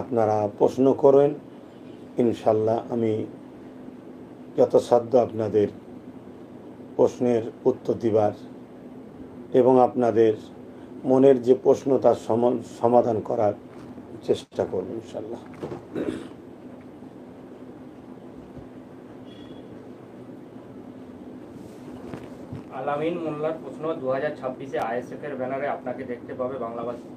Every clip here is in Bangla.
আপনারা প্রশ্ন করেন, ইনশাল্লাহ আমি যথাসাধ্য আপনাদের প্রশ্নের উত্তর দিবার এবং আপনাদের মনের যে প্রশ্ন তার সমাধান করার চেষ্টা করব ইনশাল্লাহ। আলামিন মোল্লার প্রশ্ন, 2026-এ আইএসএফ এর ব্যানারে আপনাকে দেখতে পাবে বাংলাবাসী।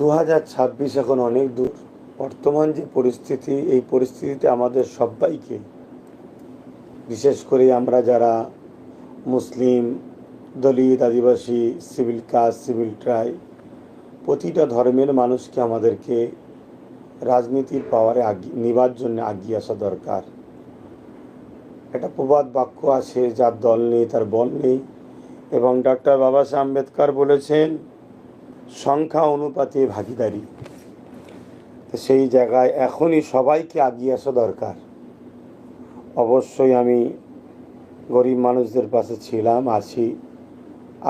2026 এখন অনেক দূর। বর্তমান যে পরিস্থিতি, এই পরিস্থিতিতে আমাদের সবাইকে, বিশেষ করে আমরা যারা মুসলিম, দলিত, আদিবাসী, সিভিল কাস্ট, সিভিল ট্রাই, প্রতিটা ধর্মের মানুষকে আমাদেরকে রাজনীতির পাওয়ারে নিবার জন্য এগিয়ে আসা দরকার। একটা প্রবাদ বাক্য আছে, যার দল নেই তার বল নেই, এবং ডক্টর বাবা সাহেব আম্বেদকর বলেছেন সংখ্যা অনুপাতে ভাগিদারি। সেই জায়গায় এখনই সবাইকে এগিয়ে আসা দরকার। অবশ্যই আমি গরিব মানুষদের পাশে ছিলাম, আছি,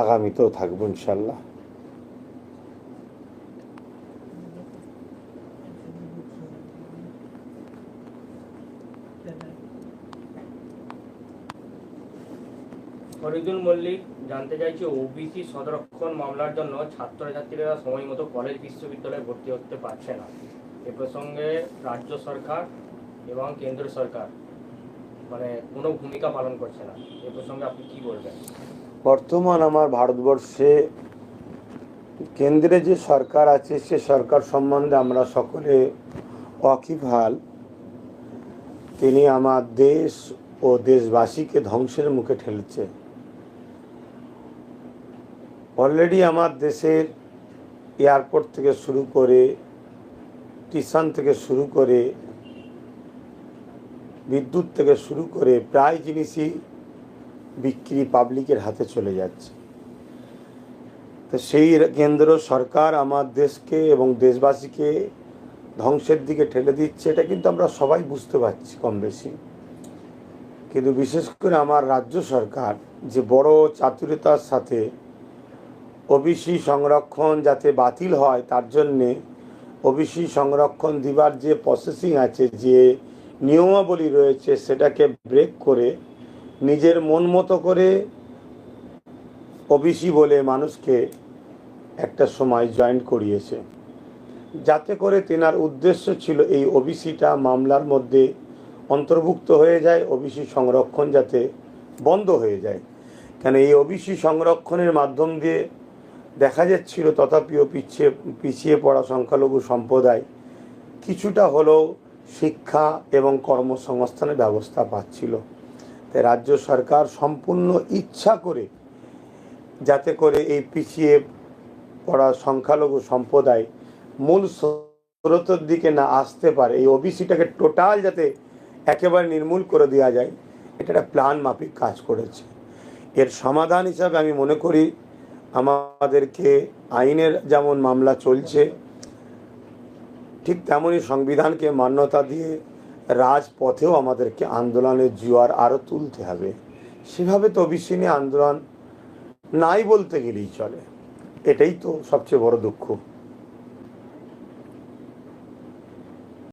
আগামীতেও থাকবো ইনশাল্লাহ। ফরিদুল মল্লিক জানতে চাইছে, ওবিসি সংরক্ষণ মামলার জন্য ছাত্রছাত্রীরা সময় মতো কলেজ বিশ্ববিদ্যালয়ে ভর্তি হতে পারছে না। এ প্রসঙ্গে রাজ্য সরকার এবং কেন্দ্র সরকার কোনো ভূমিকা পালন করছে না। এ প্রসঙ্গে আপনি কি বলবেন? বর্তমান আমার ভারতবর্ষে কেন্দ্রে যে সরকার আছে, সে সরকার সম্বন্ধে আমরা সকলে ওয়াকিবহাল। তিনি আমার দেশ ও দেশবাসীকে ধ্বংসের মুখে ঠেলছে। অলরেডি আমার দেশের এয়ারপোর্ট থেকে শুরু করে, স্টেশন থেকে শুরু করে, বিদ্যুৎ থেকে শুরু করে প্রায় জিনিসই বিক্রি পাবলিকের হাতে চলে যাচ্ছে। তো সেই কেন্দ্র সরকার আমার দেশকে এবং দেশবাসীকে ধ্বংসের দিকে ঠেলে দিচ্ছে, এটা কিন্তু আমরা সবাই বুঝতে পারছি কম বেশি। কিন্তু বিশেষ করে আমার রাজ্য সরকার যে বড় চাতুরতার সাথে ওবিসি সংরক্ষণ যাতে বাতিল হয় তার জন্যে ওবিসি সংরক্ষণ দিবার যে প্রসেসিং আছে, যে নিয়মাবলী রয়েছে, সেটাকে ব্রেক করে নিজের মন মতো করে ওবিসি বলে মানুষকে একটা সময় জয়েন করিয়েছে, যাতে করে তেনার উদ্দেশ্য ছিল এই ওবিসিটা মামলার মধ্যে অন্তর্ভুক্ত হয়ে যায়, ওবিসি সংরক্ষণ যাতে বন্ধ হয়ে যায়। কেন এই ওবিসি সংরক্ষণের মাধ্যম দিয়ে দেখা যাচ্ছিল তথাপিও পিছিয়ে পড়া সংখ্যালঘু সম্প্রদায় কিছুটা হলেও শিক্ষা এবং কর্মসংস্থানের ব্যবস্থা পাচ্ছিল। তাই রাজ্য সরকার সম্পূর্ণ ইচ্ছা করে, যাতে করে এই পিছিয়ে পড়া সংখ্যালঘু সম্প্রদায় মূল স্রোতের দিকে না আসতে পারে, এই ওবিসিটাকে টোটাল যাতে একেবারে নির্মূল করে দেওয়া যায়, এটা একটা প্ল্যান মাফিক কাজ করেছে। এর সমাধান হিসাবে আমি মনে করি আমাদেরকে আইনের যেমন মামলা চলছে, ঠিক তেমনই সংবিধানকে মান্যতা দিয়ে রাজপথেও আমাদেরকে আন্দোলনের জোয়ার আরও তুলতে হবে। সেভাবে তো ওবিসি নিয়ে আন্দোলন নাই বলতে গেলেই চলে। এটাই তো সবচেয়ে বড় দুঃখ।